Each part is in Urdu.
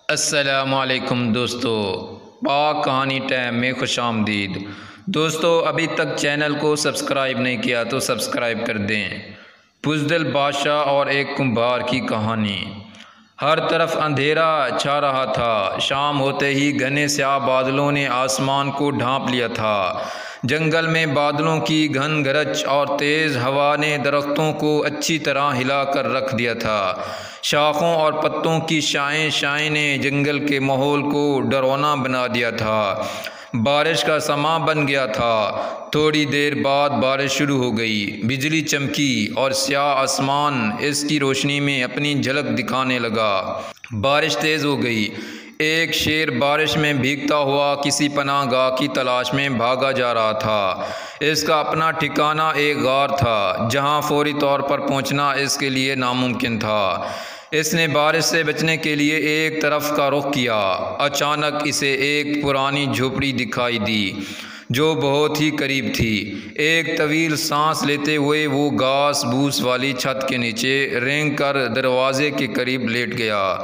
السلام علیکم دوستو، پاک کہانی ٹائم میں خوش آمدید۔ دوستو، ابھی تک چینل کو سبسکرائب نہیں کیا تو سبسکرائب کر دیں۔ بزدل بادشاہ اور ایک کمبھار کی کہانی۔ ہر طرف اندھیرا چھا رہا تھا۔ شام ہوتے ہی گھنے سیاہ بادلوں نے آسمان کو ڈھانپ لیا تھا۔ جنگل میں بادلوں کی گھن گرج اور تیز ہوا نے درختوں کو اچھی طرح ہلا کر رکھ دیا تھا۔ شاخوں اور پتوں کی شائیں نے جنگل کے ماحول کو ڈراؤنا بنا دیا تھا۔ بارش کا سماں بن گیا تھا۔ تھوڑی دیر بعد بارش شروع ہو گئی۔ بجلی چمکی اور سیاہ آسمان اس کی روشنی میں اپنی جھلک دکھانے لگا۔ بارش تیز ہو گئی۔ ایک شیر بارش میں بھیگتا ہوا کسی پناہ گاہ کی تلاش میں بھاگا جا رہا تھا۔ اس کا اپنا ٹھکانہ ایک غار تھا جہاں فوری طور پر پہنچنا اس کے لیے ناممکن تھا۔ اس نے بارش سے بچنے کے لیے ایک طرف کا رخ کیا۔ اچانک اسے ایک پرانی جھوپڑی دکھائی دی جو بہت ہی قریب تھی۔ ایک طویل سانس لیتے ہوئے وہ گھاس بھوس والی چھت کے نیچے رینگ کر دروازے کے قریب لیٹ گیا۔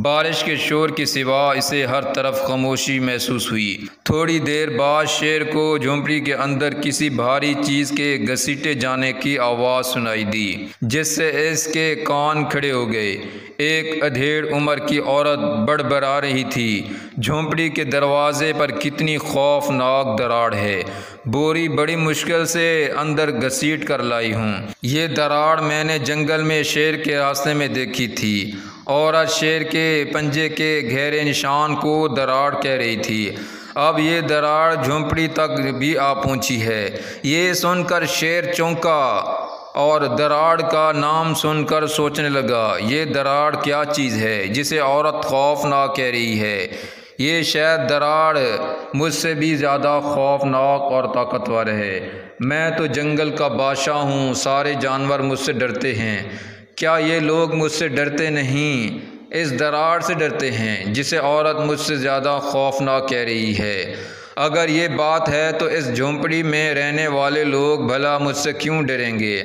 بارش کے شور کے سوا اسے ہر طرف خاموشی محسوس ہوئی۔ تھوڑی دیر بعد شیر کو جھونپڑی کے اندر کسی بھاری چیز کے گھسیٹے جانے کی آواز سنائی دی جس سے اس کے کان کھڑے ہو گئے۔ ایک ادھیڑ عمر کی عورت بڑبڑا رہی تھی، جھونپڑی کے دروازے پر کتنی خوفناک دراڑ ہے! بوری بڑی مشکل سے اندر گھسیٹ کر لائی ہوں۔ یہ دراڑ میں نے جنگل میں شیر کے راستے میں دیکھی تھی۔ عورت شیر کے پنجے کے گہرے نشان کو دراڑ کہہ رہی تھی۔ اب یہ دراڑ جھونپڑی تک بھی آ پہنچی ہے۔ یہ سن کر شیر چونکا اور دراڑ کا نام سن کر سوچنے لگا، یہ دراڑ کیا چیز ہے جسے عورت خوفناک کہہ رہی ہے؟ یہ شاید دراڑ مجھ سے بھی زیادہ خوفناک اور طاقتور ہے۔ میں تو جنگل کا بادشاہ ہوں، سارے جانور مجھ سے ڈرتے ہیں۔ کیا یہ لوگ مجھ سے ڈرتے نہیں؟ اس دراڑ سے ڈرتے ہیں جسے عورت مجھ سے زیادہ خوفناک کہہ رہی ہے۔ اگر یہ بات ہے تو اس جھونپڑی میں رہنے والے لوگ بھلا مجھ سے کیوں ڈریں گے؟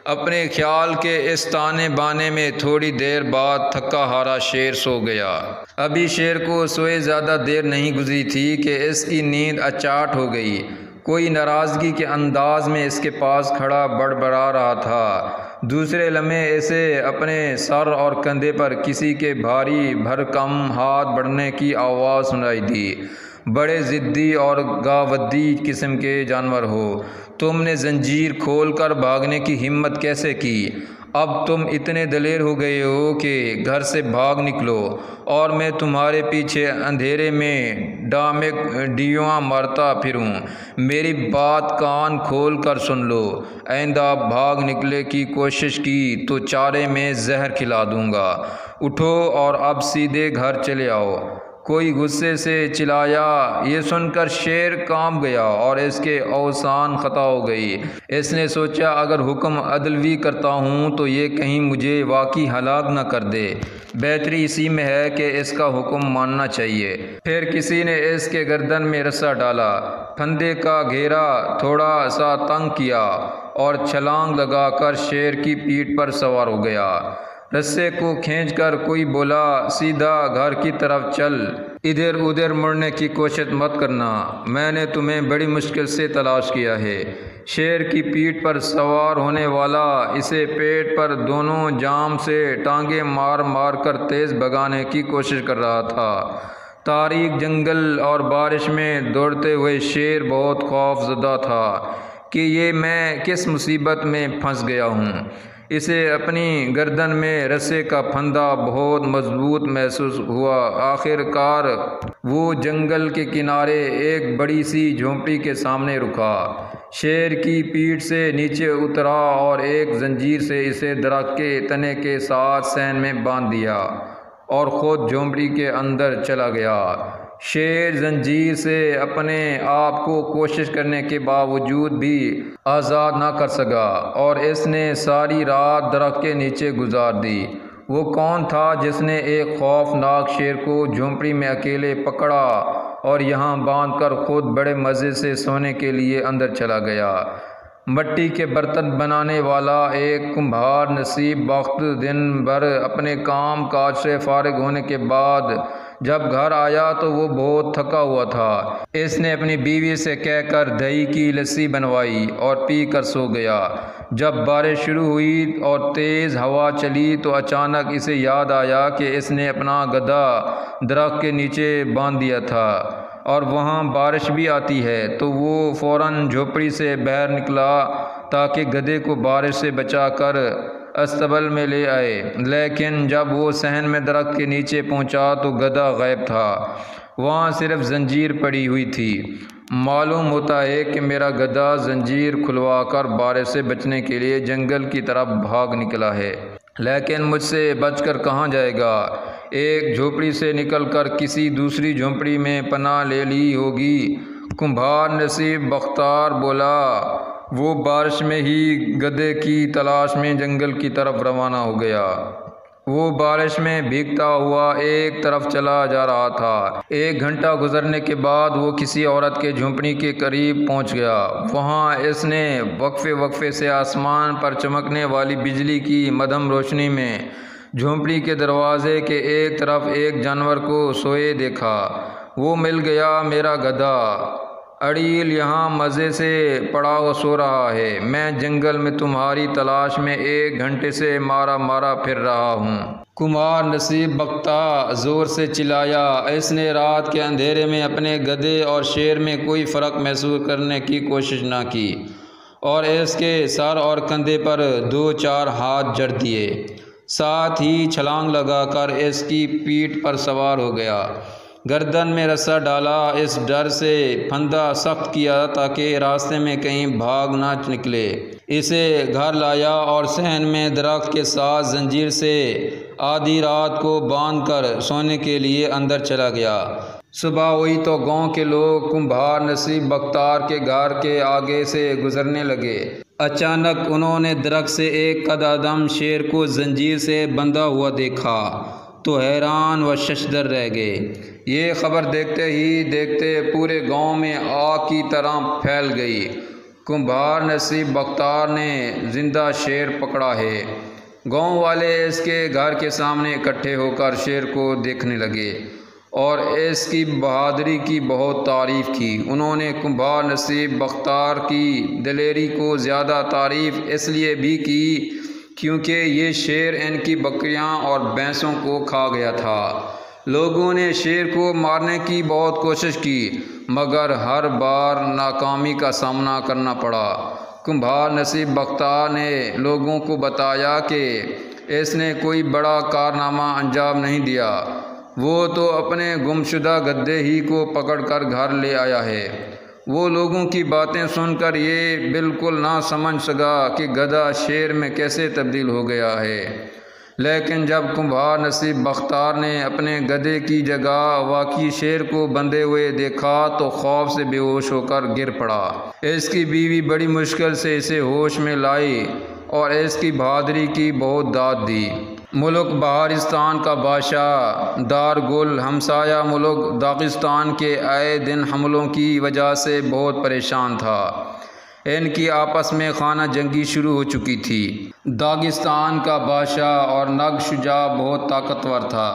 اپنے خیال کے اس تانے بانے میں تھوڑی دیر بعد تھکا ہارا شیر سو گیا۔ ابھی شیر کو سوئے زیادہ دیر نہیں گزری تھی کہ اس کی نیند اچاٹ ہو گئی۔ کوئی ناراضگی کے انداز میں اس کے پاس کھڑا بڑبڑا رہا تھا۔ دوسرے لمحے اسے اپنے سر اور کندھے پر کسی کے بھاری بھرکم ہاتھ بڑھنے کی آواز سنائی دی۔ بڑے ضدی اور گاودی قسم کے جانور ہو، تم نے زنجیر کھول کر بھاگنے کی ہمت کیسے کی؟ اب تم اتنے دلیر ہو گئے ہو کہ گھر سے بھاگ نکلو اور میں تمہارے پیچھے اندھیرے میں ڈیویاں مارتا پھروں۔ میری بات کان کھول کر سن لو، آئندہ بھاگ نکلنے کی کوشش کی تو چارے میں زہر کھلا دوں گا۔ اٹھو اور اب سیدھے گھر چلے آؤ۔ کوئی غصے سے چلایا۔ یہ سن کر شیر کانپ گیا اور اس کے اوزان خطا ہو گئی۔ اس نے سوچا، اگر حکم عدلوی کرتا ہوں تو یہ کہیں مجھے واقعی ہلاک نہ کر دے۔ بہتری اسی میں ہے کہ اس کا حکم ماننا چاہیے۔ پھر کسی نے اس کے گردن میں رسا ڈالا، پھندے کا گھیرا تھوڑا سا تنگ کیا اور چھلانگ لگا کر شیر کی پیٹھ پر سوار ہو گیا۔ رسے کو کھینچ کر کوئی بولا، سیدھا گھر کی طرف چل، ادھر ادھر مڑنے کی کوشش مت کرنا، میں نے تمہیں بڑی مشکل سے تلاش کیا ہے۔ شیر کی پیٹھ پر سوار ہونے والا اسے پیٹ پر دونوں جانب سے ٹانگیں مار مار کر تیز بھگانے کی کوشش کر رہا تھا۔ تاریک جنگل اور بارش میں دوڑتے ہوئے شیر بہت خوف زدہ تھا کہ یہ میں کس مصیبت میں پھنس گیا ہوں۔ اسے اپنی گردن میں رسے کا پھندا بہت مضبوط محسوس ہوا۔ آخر کار وہ جنگل کے کنارے ایک بڑی سی جھونپڑی کے سامنے رکا۔ شیر کی پیٹھ سے نیچے اترا اور ایک زنجیر سے اسے درخت کے تنے کے ساتھ سین میں باندھ دیا اور خود جھونپڑی کے اندر چلا گیا۔ شیر زنجیر سے اپنے آپ کو کوشش کرنے کے باوجود بھی آزاد نہ کر سکا اور اس نے ساری رات درخت کے نیچے گزار دی۔ وہ کون تھا جس نے ایک خوفناک شیر کو جھونپڑی میں اکیلے پکڑا اور یہاں باندھ کر خود بڑے مزے سے سونے کے لیے اندر چلا گیا؟ مٹی کے برتن بنانے والا ایک کمبھار نصیب بخت دن بھر اپنے کام کاج سے فارغ ہونے کے بعد جب گھر آیا تو وہ بہت تھکا ہوا تھا۔ اس نے اپنی بیوی سے کہہ کر دہی کی لسی بنوائی اور پی کر سو گیا۔ جب بارش شروع ہوئی اور تیز ہوا چلی تو اچانک اسے یاد آیا کہ اس نے اپنا گدھا درخت کے نیچے باندھ دیا تھا اور وہاں بارش بھی آتی ہے، تو وہ فوراً جھوپڑی سے باہر نکلا تاکہ گدھے کو بارش سے بچا کر استبل میں لے آئے، لیکن جب وہ صحن میں درخت کے نیچے پہنچا تو گدھا غائب تھا، وہاں صرف زنجیر پڑی ہوئی تھی۔ معلوم ہوتا ہے کہ میرا گدھا زنجیر کھلوا کر بارش سے بچنے کے لیے جنگل کی طرف بھاگ نکلا ہے، لیکن مجھ سے بچ کر کہاں جائے گا؟ ایک جھوپڑی سے نکل کر کسی دوسری جھوپڑی میں پناہ لے لی ہوگی۔ کمبھار نصیب بختار بولا۔ وہ بارش میں ہی گدھے کی تلاش میں جنگل کی طرف روانہ ہو گیا۔ وہ بارش میں بھیگتا ہوا ایک طرف چلا جا رہا تھا۔ 1 گھنٹہ گزرنے کے بعد وہ کسی عورت کے جھونپڑی کے قریب پہنچ گیا۔ وہاں اس نے وقفے وقفے سے آسمان پر چمکنے والی بجلی کی مدھم روشنی میں جھونپڑی کے دروازے کے ایک طرف ایک جانور کو سوئے دیکھا۔ وہ مل گیا میرا گدھا، اڑیل یہاں مزے سے پڑا ہوا سو رہا ہے۔ میں جنگل میں تمہاری تلاش میں 1 گھنٹے سے مارا مارا پھر رہا ہوں۔ کمبھار نصیب بختہ زور سے چلایا۔ اس نے رات کے اندھیرے میں اپنے گدھے اور شیر میں کوئی فرق محسوس کرنے کی کوشش نہ کی اور اس کے سر اور کندھے پر 2-4 ہاتھ جڑ دیے، ساتھ ہی چھلانگ لگا کر اس کی پیٹھ پر سوار ہو گیا۔ گردن میں رسا ڈالا، اس ڈر سے پھندہ سخت کیا تاکہ راستے میں کہیں بھاگ نہ نکلے۔ اسے گھر لایا اور صحن میں درخت کے ساتھ زنجیر سے آدھی رات کو باندھ کر سونے کے لیے اندر چلا گیا۔ صبح ہوئی تو گاؤں کے لوگ کمبھار نصیب بختار کے گھر کے آگے سے گزرنے لگے۔ اچانک انہوں نے درخت سے ایک قد آدم شیر کو زنجیر سے بندھا ہوا دیکھا تو حیران و ششدر رہ گئے۔ یہ خبر دیکھتے ہی دیکھتے پورے گاؤں میں آگ کی طرح پھیل گئی۔ کمبھار نصیب بختار نے زندہ شیر پکڑا ہے۔ گاؤں والے اس کے گھر کے سامنے اکٹھے ہو کر شیر کو دیکھنے لگے اور اس کی بہادری کی بہت تعریف کی۔ انہوں نے کمبھار نصیب بختار کی دلیری کو زیادہ تعریف اس لیے بھی کی کیونکہ یہ شیر ان کی بکریاں اور بھینسوں کو کھا گیا تھا۔ لوگوں نے شیر کو مارنے کی بہت کوشش کی مگر ہر بار ناکامی کا سامنا کرنا پڑا۔ کمبھار نصیب بختار نے لوگوں کو بتایا کہ اس نے کوئی بڑا کارنامہ انجام نہیں دیا، وہ تو اپنے گمشدہ گدھے ہی کو پکڑ کر گھر لے آیا ہے۔ وہ لوگوں کی باتیں سن کر یہ بالکل نہ سمجھ سکا کہ گدھا شیر میں کیسے تبدیل ہو گیا ہے، لیکن جب کمبھار نصیب بختار نے اپنے گدھے کی جگہ واقعی شیر کو بندھے ہوئے دیکھا تو خوف سے بے ہوش ہو کر گر پڑا۔ اس کی بیوی بڑی مشکل سے اسے ہوش میں لائی اور اس کی بہادری کی بہت داد دی۔ ملک بہارستان کا بادشاہ دارگل ہمسایہ ملک داغستان کے آئے دن حملوں کی وجہ سے بہت پریشان تھا۔ ان کی آپس میں خانہ جنگی شروع ہو چکی تھی۔ داغستان کا بادشاہ اور نگ شجاع بہت طاقتور تھا۔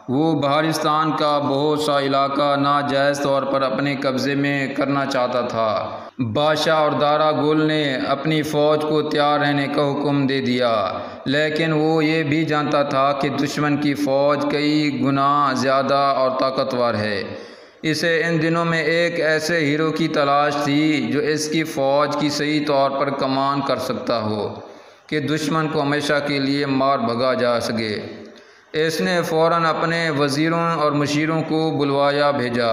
وہ بہارستان کا بہت سا علاقہ ناجائز طور پر اپنے قبضے میں کرنا چاہتا تھا۔ بادشاہ اور دارا گل نے اپنی فوج کو تیار رہنے کا حکم دے دیا، لیکن وہ یہ بھی جانتا تھا کہ دشمن کی فوج کئی گنا زیادہ اور طاقتور ہے۔ اسے ان دنوں میں ایک ایسے ہیرو کی تلاش تھی جو اس کی فوج کی صحیح طور پر کمان کر سکتا ہو کہ دشمن کو ہمیشہ کے لیے مار بھگا جا سکے۔ اس نے فوراً اپنے وزیروں اور مشیروں کو بلوایا بھیجا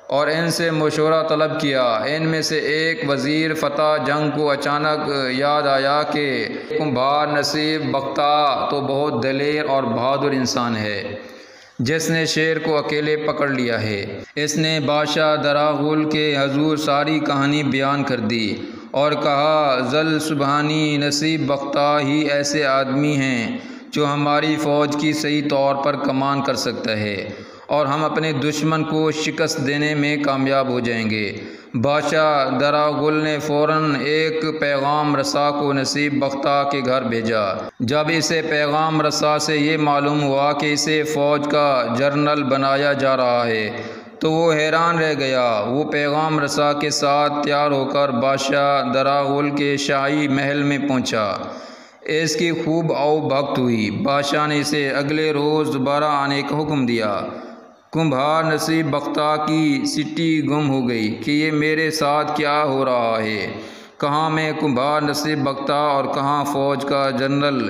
اور ان سے مشورہ طلب کیا۔ ان میں سے ایک وزیر فتح جنگ کو اچانک یاد آیا کہ کمبھار نصیب بختہ تو بہت دلیر اور بہادر انسان ہے جس نے شیر کو اکیلے پکڑ لیا ہے۔ اس نے بادشاہ دراغل کے حضور ساری کہانی بیان کر دی اور کہا ذل سبحانی نصیب بختہ ہی ایسے آدمی ہیں جو ہماری فوج کی صحیح طور پر کمان کر سکتا ہے اور ہم اپنے دشمن کو شکست دینے میں کامیاب ہو جائیں گے۔ بادشاہ دراغل نے فوراً ایک پیغام رساں کو نصیب بختہ کے گھر بھیجا۔ جب اسے پیغام رساں سے یہ معلوم ہوا کہ اسے فوج کا جنرل بنایا جا رہا ہے تو وہ حیران رہ گیا۔ وہ پیغام رساں کے ساتھ تیار ہو کر بادشاہ دراغل کے شاہی محل میں پہنچا۔ اس کی خوب آؤ بھگت ہوئی۔ بادشاہ نے اسے اگلے روز دوبارہ آنے کا حکم دیا۔ کمبھار نصیب بختہ کی سٹی گم ہو گئی کہ یہ میرے ساتھ کیا ہو رہا ہے، کہاں میں کمبھار نصیب بختہ اور کہاں فوج کا جنرل۔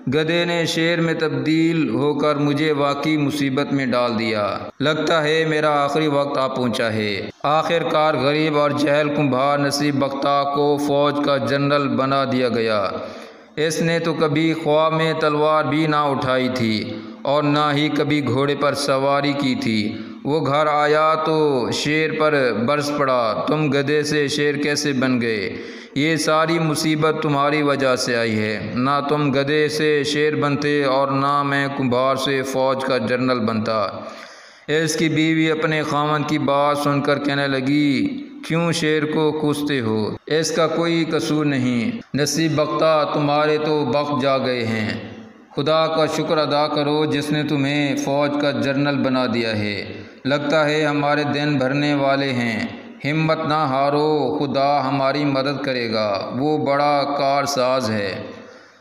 گدھے نے شیر میں تبدیل ہو کر مجھے واقعی مصیبت میں ڈال دیا۔ لگتا ہے میرا آخری وقت آ پہنچا ہے۔ آخر کار غریب اور جاہل کمبھار نصیب بختہ کو فوج کا جنرل بنا دیا گیا۔ اس نے تو کبھی خواب میں تلوار بھی نہ اٹھائی تھی اور نہ ہی کبھی گھوڑے پر سواری کی تھی۔ وہ گھر آیا تو شیر پر برس پڑا، تم گدھے سے شیر کیسے بن گئے؟ یہ ساری مصیبت تمہاری وجہ سے آئی ہے۔ نہ تم گدھے سے شیر بنتے اور نہ میں کمبھار سے فوج کا جنرل بنتا۔ اس کی بیوی اپنے خاوند کی بات سن کر کہنے لگی، کیوں شیر کو کوستے ہو؟ اس کا کوئی قصور نہیں۔ نصیب بختہ تمہارے تو بخت جا گئے ہیں۔ خدا کا شکر ادا کرو جس نے تمہیں فوج کا جنرل بنا دیا ہے۔ لگتا ہے ہمارے دن بھرنے والے ہیں۔ ہمت نہ ہارو، خدا ہماری مدد کرے گا، وہ بڑا کارساز ہے۔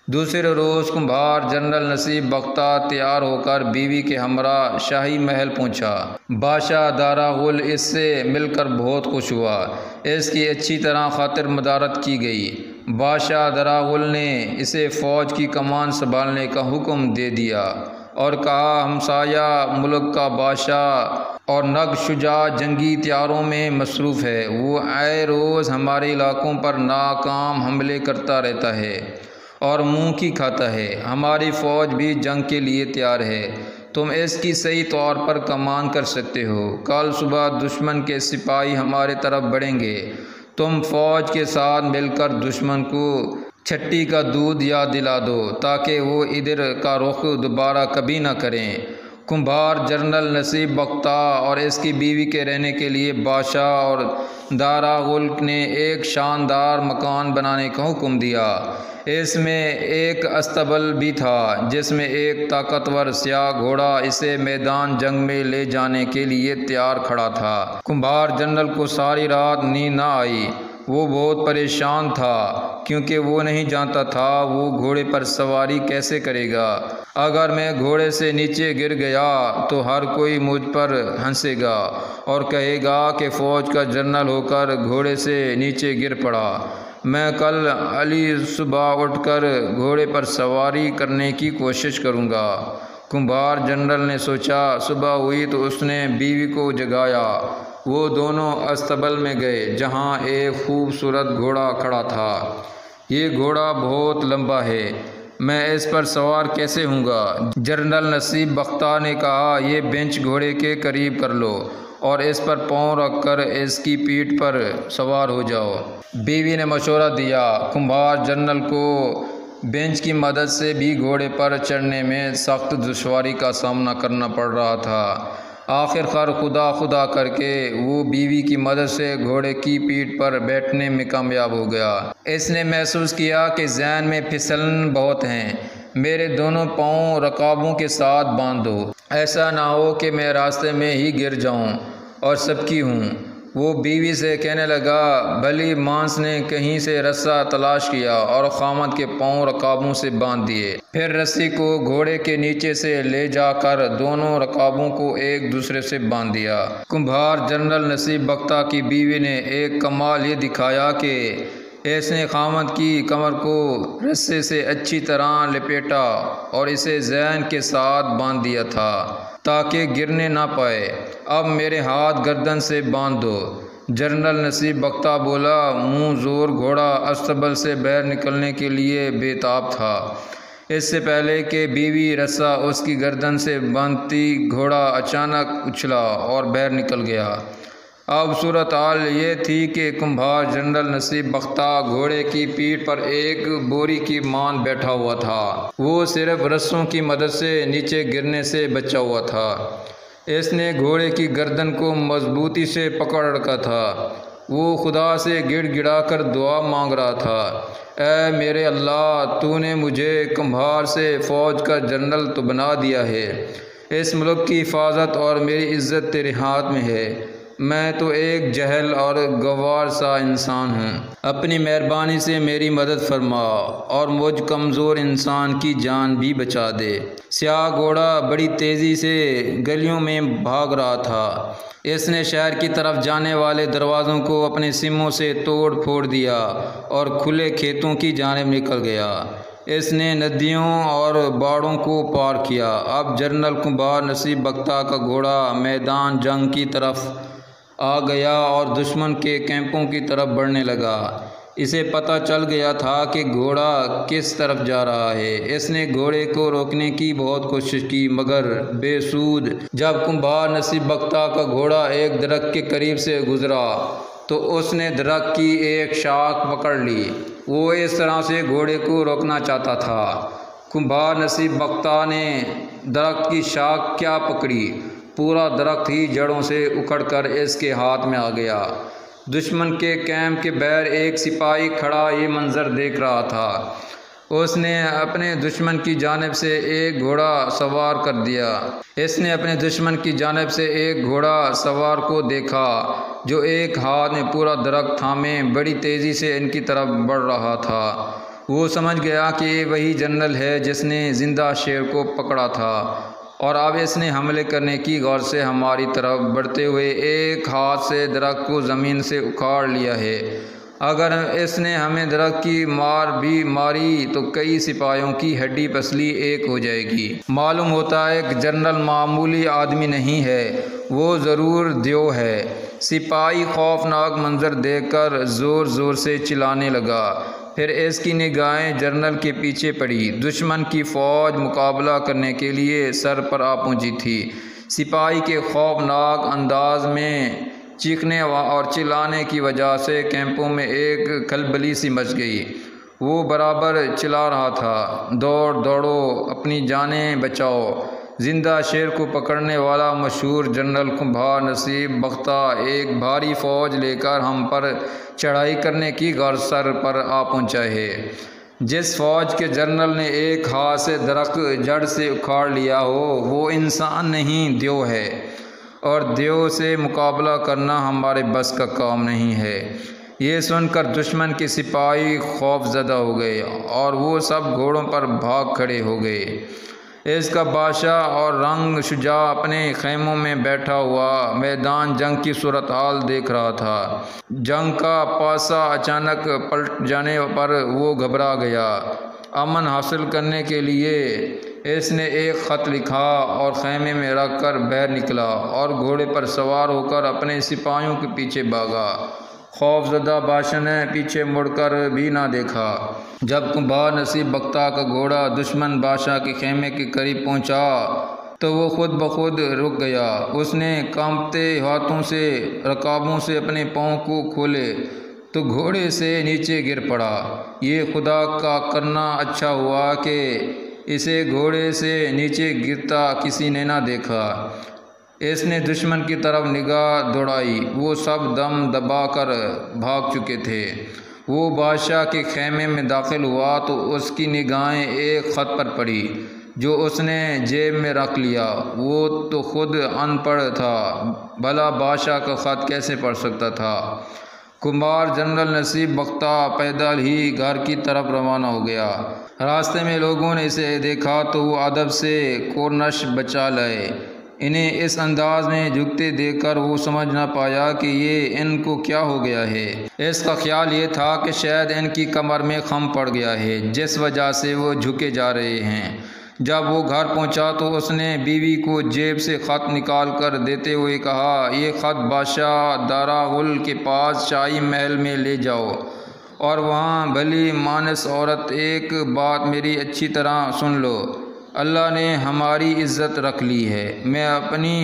دوسرے روز کمبھار جنرل نصیب بختہ تیار ہو کر بیوی کے ہمراہ شاہی محل پہنچا۔ بادشاہ دراغل اس سے مل کر بہت خوش ہوا۔ اس کی اچھی طرح خاطر مدارت کی گئی۔ بادشاہ دراغل نے اسے فوج کی کمان سنبھالنے کا حکم دے دیا اور کہا، ہمسایہ ملک کا بادشاہ اور نگ شجاع جنگی تیاروں میں مصروف ہے۔ وہ آئے روز ہمارے علاقوں پر ناکام حملے کرتا رہتا ہے اور منہ کی کھاتا ہے۔ ہماری فوج بھی جنگ کے لیے تیار ہے۔ تم اس کی صحیح طور پر کمان کر سکتے ہو۔ کل صبح دشمن کے سپاہی ہمارے طرف بڑھیں گے۔ تم فوج کے ساتھ مل کر دشمن کو چھٹی کا دودھ یاد دلا دو تاکہ وہ ادھر کا رخ دوبارہ کبھی نہ کریں۔ کمبھار جنرل نصیب بختہ اور اس کی بیوی کے رہنے کے لیے بادشاہ اور دراغل نے ایک شاندار مکان بنانے کا حکم دیا۔ اس میں ایک استبل بھی تھا جس میں ایک طاقتور سیاہ گھوڑا اسے میدان جنگ میں لے جانے کے لیے تیار کھڑا تھا۔ کمبھار جنرل کو ساری رات نیند نہ آئی۔ وہ بہت پریشان تھا کیونکہ وہ نہیں جانتا تھا وہ گھوڑے پر سواری کیسے کرے گا۔ اگر میں گھوڑے سے نیچے گر گیا تو ہر کوئی مجھ پر ہنسے گا اور کہے گا کہ فوج کا جنرل ہو کر گھوڑے سے نیچے گر پڑا۔ میں کل علی صبح اٹھ کر گھوڑے پر سواری کرنے کی کوشش کروں گا۔ کمبھار جنرل نے سوچا۔ صبح ہوئی تو اس نے بیوی کو جگایا۔ وہ دونوں استبل میں گئے جہاں ایک خوبصورت گھوڑا کھڑا تھا۔ یہ گھوڑا بہت لمبا ہے، میں اس پر سوار کیسے ہوں گا؟ جنرل نصیب بختہ نے کہا، یہ بینچ گھوڑے کے قریب کر لو اور اس پر پاؤں رکھ کر اس کی پیٹھ پر سوار ہو جاؤ۔ بیوی نے مشورہ دیا۔ کمبھار جنرل کو بینچ کی مدد سے بھی گھوڑے پر چڑھنے میں سخت دشواری کا سامنا کرنا پڑ رہا تھا۔ آخر کار خدا کر کے وہ بیوی کی مدد سے گھوڑے کی پیٹھ پر بیٹھنے میں کامیاب ہو گیا۔ اس نے محسوس کیا کہ ذہن میں پھسلن بہت ہیں۔ میرے دونوں پاؤں رکابوں کے ساتھ باندھ دو، ایسا نہ ہو کہ میں راستے میں ہی گر جاؤں اور سب کی ہوں۔ وہ بیوی سے کہنے لگا۔ بھلی مانس نے کہیں سے رسا تلاش کیا اور خاوند کے پاؤں رکابوں سے باندھ دیے۔ پھر رسی کو گھوڑے کے نیچے سے لے جا کر دونوں رکابوں کو ایک دوسرے سے باندھ دیا۔ کمبھار جنرل نصیب بختہ کی بیوی نے ایک کمال یہ دکھایا کہ اس نے خاوند کی کمر کو رسے سے اچھی طرح لپیٹا اور اسے ذہن کے ساتھ باندھ دیا تھا تاکہ گرنے نہ پائے۔ اب میرے ہاتھ گردن سے باندھ دو۔ جنرل نصیب بختہ بولا۔ منہ زور گھوڑا استبل سے باہر نکلنے کے لیے بے تاب تھا۔ اس سے پہلے کہ بیوی رسا اس کی گردن سے باندھتی، گھوڑا اچانک اچھلا اور باہر نکل گیا۔ اب صورتحال یہ تھی کہ کمبھار جنرل نصیب بختہ گھوڑے کی پیٹھ پر ایک بوری کی مان بیٹھا ہوا تھا۔ وہ صرف رسوں کی مدد سے نیچے گرنے سے بچا ہوا تھا۔ اس نے گھوڑے کی گردن کو مضبوطی سے پکڑ رکھا تھا۔ وہ خدا سے گڑ گڑا کر دعا مانگ رہا تھا، اے میرے اللہ، تو نے مجھے کمبھار سے فوج کا جنرل تو بنا دیا ہے۔ اس ملک کی حفاظت اور میری عزت تیرے ہاتھ میں ہے۔ میں تو ایک جاہل اور گوار سا انسان ہوں۔ اپنی مہربانی سے میری مدد فرما اور مجھ کمزور انسان کی جان بھی بچا دے۔ سیاہ گھوڑا بڑی تیزی سے گلیوں میں بھاگ رہا تھا۔ اس نے شہر کی طرف جانے والے دروازوں کو اپنے سموں سے توڑ پھوڑ دیا اور کھلے کھیتوں کی جانب نکل گیا۔ اس نے ندیوں اور باڑوں کو پار کیا۔ اب جنرل کمبھار نصیب بختہ کا گھوڑا میدان جنگ کی طرف آ گیا اور دشمن کے کیمپوں کی طرف بڑھنے لگا۔ اسے پتہ چل گیا تھا کہ گھوڑا کس طرف جا رہا ہے۔ اس نے گھوڑے کو روکنے کی بہت کوشش کی مگر بے سود۔ جب کمبھار نصیب بختہ کا گھوڑا ایک درخت کے قریب سے گزرا تو اس نے درخت کی ایک شاخ پکڑ لی۔ وہ اس طرح سے گھوڑے کو روکنا چاہتا تھا۔ کمبھار نصیب بختہ نے درخت کی شاخ کیا پکڑی، پورا درخت ہی جڑوں سے اکھڑ کر اس کے ہاتھ میں آ گیا۔ دشمن کے کیمپ کے باہر ایک سپاہی کھڑا یہ منظر دیکھ رہا تھا۔ اس نے اپنے دشمن کی جانب سے ایک گھوڑا سوار کر دیا۔ اس نے اپنے دشمن کی جانب سے ایک گھوڑا سوار کو دیکھا جو ایک ہاتھ میں پورا درخت تھامے بڑی تیزی سے ان کی طرف بڑھ رہا تھا۔ وہ سمجھ گیا کہ یہ وہی جنرل ہے جس نے زندہ شیر کو پکڑا تھا اور اب اس نے حملے کرنے کی غرض سے ہماری طرف بڑھتے ہوئے ایک ہاتھ سے درخت کو زمین سے اکھاڑ لیا ہے۔ اگر اس نے ہمیں درخت کی مار بھی ماری تو کئی سپاہیوں کی ہڈی پسلی ایک ہو جائے گی۔ معلوم ہوتا ہے کہ جنرل معمولی آدمی نہیں ہے، وہ ضرور دیو ہے۔ سپاہی خوفناک منظر دیکھ کر زور زور سے چلانے لگا۔ پھر اس کی نگاہیں جنرل کے پیچھے پڑی۔ دشمن کی فوج مقابلہ کرنے کے لیے سر پر آ پہنچی تھی۔ سپاہی کے خوفناک انداز میں چیخنے اور چلانے کی وجہ سے کیمپوں میں ایک کھلبلی سی مچ گئی۔ وہ برابر چلا رہا تھا، دوڑو، اپنی جانیں بچاؤ۔ زندہ شیر کو پکڑنے والا مشہور جنرل کمبھار نصیب بختہ ایک بھاری فوج لے کر ہم پر چڑھائی کرنے کی غرض سر پر آ پہنچا ہے۔ جس فوج کے جنرل نے ایک ہاتھ سے درخت جڑ سے اکھاڑ لیا ہو وہ انسان نہیں، دیو ہے، اور دیو سے مقابلہ کرنا ہمارے بس کا کام نہیں ہے۔ یہ سن کر دشمن کے سپاہی خوف زدہ ہو گئے اور وہ سب گھوڑوں پر بھاگ کھڑے ہو گئے۔ اس کا بادشاہ اور رنگ شجاع اپنے خیموں میں بیٹھا ہوا میدان جنگ کی صورتحال دیکھ رہا تھا۔ جنگ کا پاسا اچانک پلٹ جانے پر وہ گھبرا گیا۔ امن حاصل کرنے کے لیے اس نے ایک خط لکھا اور خیمے میں رکھ کر باہر نکلا اور گھوڑے پر سوار ہو کر اپنے سپاہیوں کے پیچھے بھاگا۔ خوف زدہ بادشاہ نے پیچھے مڑ کر بھی نہ دیکھا۔ جب کمبھار نصیب بختہ کا گھوڑا دشمن بادشاہ کے خیمے کے قریب پہنچا تو وہ خود بخود رک گیا۔ اس نے کانپتے ہاتھوں سے رکابوں سے اپنے پاؤں کو کھولے تو گھوڑے سے نیچے گر پڑا۔ یہ خدا کا کرنا اچھا ہوا کہ اسے گھوڑے سے نیچے گرتا کسی نے نہ دیکھا۔ اس نے دشمن کی طرف نگاہ دوڑائی، وہ سب دم دبا کر بھاگ چکے تھے۔ وہ بادشاہ کے خیمے میں داخل ہوا تو اس کی نگاہیں ایک خط پر پڑی جو اس نے جیب میں رکھ لیا۔ وہ تو خود ان پڑھ تھا، بھلا بادشاہ کا خط کیسے پڑھ سکتا تھا؟ کمبھار جنرل نصیب بختہ پیدل ہی گھر کی طرف روانہ ہو گیا۔ راستے میں لوگوں نے اسے دیکھا تو وہ ادب سے کورنش بچا لائے۔ انہیں اس انداز میں جھکتے دیکھ کر وہ سمجھ نہ پایا کہ یہ ان کو کیا ہو گیا ہے۔ اس کا خیال یہ تھا کہ شاید ان کی کمر میں خم پڑ گیا ہے جس وجہ سے وہ جھکے جا رہے ہیں۔ جب وہ گھر پہنچا تو اس نے بیوی کو جیب سے خط نکال کر دیتے ہوئے کہا، یہ خط بادشاہ داراغل کے پاس شاہی محل میں لے جاؤ اور وہاں بھلی مانس عورت ایک بات میری اچھی طرح سن لو، اللہ نے ہماری عزت رکھ لی ہے، میں اپنی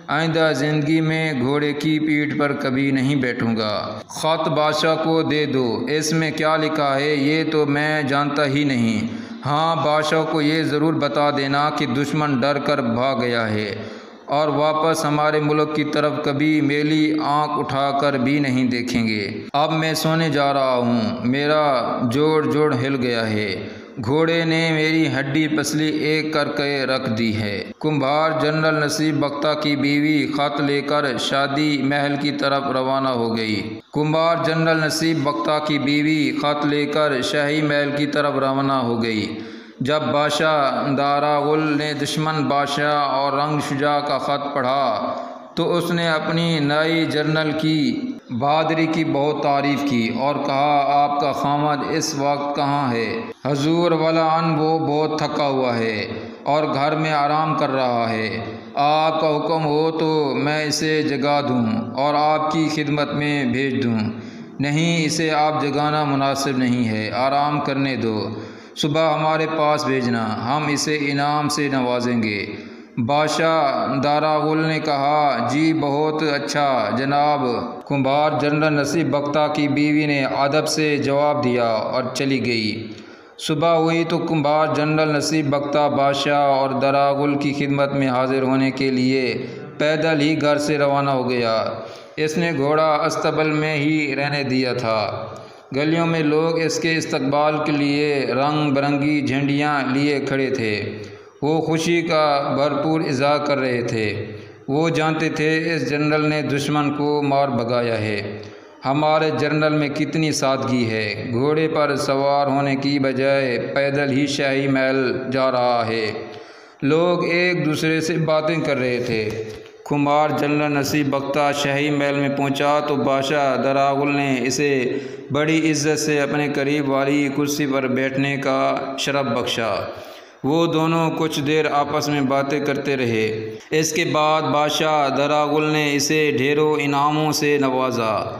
آئندہ زندگی میں گھوڑے کی پیٹھ پر کبھی نہیں بیٹھوں گا۔ خط بادشاہ کو دے دو، اس میں کیا لکھا ہے یہ تو میں جانتا ہی نہیں۔ ہاں، بادشاہ کو یہ ضرور بتا دینا کہ دشمن ڈر کر بھاگ گیا ہے اور واپس ہمارے ملک کی طرف کبھی میلی آنکھ اٹھا کر بھی نہیں دیکھیں گے۔ اب میں سونے جا رہا ہوں، میرا جوڑ ہل گیا ہے، گھوڑے نے میری ہڈی پسلی ایک کر کے رکھ دی ہے۔ کمبھار جنرل نصیب بختہ کی بیوی خط لے کر شادی محل کی طرف روانہ ہو گئی۔ کمبھار جنرل نصیب بختہ کی بیوی خط لے کر شاہی محل کی طرف روانہ ہو گئی۔ جب بادشاہ داراغل نے دشمن بادشاہ اور رنگ شجاع کا خط پڑھا تو اس نے اپنی نئی جنرل کی بہادری کی بہت تعریف کی اور کہا، آپ کا خامد اس وقت کہاں ہے؟ حضور ولعن وہ بہت تھکا ہوا ہے اور گھر میں آرام کر رہا ہے۔ آپ کا حکم ہو تو میں اسے جگا دوں اور آپ کی خدمت میں بھیج دوں۔ نہیں، اسے آپ جگانا مناسب نہیں ہے، آرام کرنے دو، صبح ہمارے پاس بھیجنا، ہم اسے انعام سے نوازیں گے۔ بادشاہ داراغل نے کہا، جی بہت اچھا جناب۔ کمبھار جنرل نصیب بختہ کی بیوی نے ادب سے جواب دیا اور چلی گئی۔ صبح ہوئی تو کمبھار جنرل نصیب بختہ بادشاہ اور داراغل کی خدمت میں حاضر ہونے کے لیے پیدل ہی گھر سے روانہ ہو گیا۔ اس نے گھوڑا استبل میں ہی رہنے دیا تھا۔ گلیوں میں لوگ اس کے استقبال کے لیے رنگ برنگی جھنڈیاں لیے کھڑے تھے، وہ خوشی کا بھرپور اظہار کر رہے تھے۔ وہ جانتے تھے اس جنرل نے دشمن کو مار بھگایا ہے۔ ہمارے جنرل میں کتنی سادگی ہے، گھوڑے پر سوار ہونے کی بجائے پیدل ہی شاہی محل جا رہا ہے۔ لوگ ایک دوسرے سے باتیں کر رہے تھے۔ کمبھار جنرل نصیب بختہ شاہی محل میں پہنچا تو بادشاہ داراغل نے اسے بڑی عزت سے اپنے قریب والی کرسی پر بیٹھنے کا شرف بخشا۔ وہ دونوں کچھ دیر آپس میں باتیں کرتے رہے۔ اس کے بعد بادشاہ داراغل نے اسے ڈھیروں انعاموں سے نوازا۔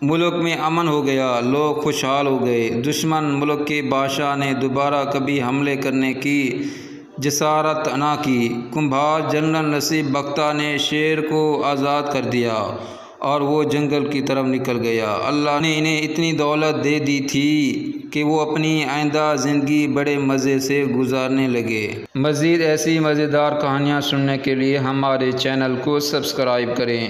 ملک میں امن ہو گیا، لوگ خوشحال ہو گئے۔ دشمن ملک کے بادشاہ نے دوبارہ کبھی حملے کرنے کی جسارت نہ کی۔ کمبھار جنرل نصیب بختہ نے شیر کو آزاد کر دیا اور وہ جنگل کی طرف نکل گیا۔ اللہ نے انہیں اتنی دولت دے دی تھی کہ وہ اپنی آئندہ زندگی بڑے مزے سے گزارنے لگے۔ مزید ایسی مزیدار کہانیاں سننے کے لیے ہمارے چینل کو سبسکرائب کریں۔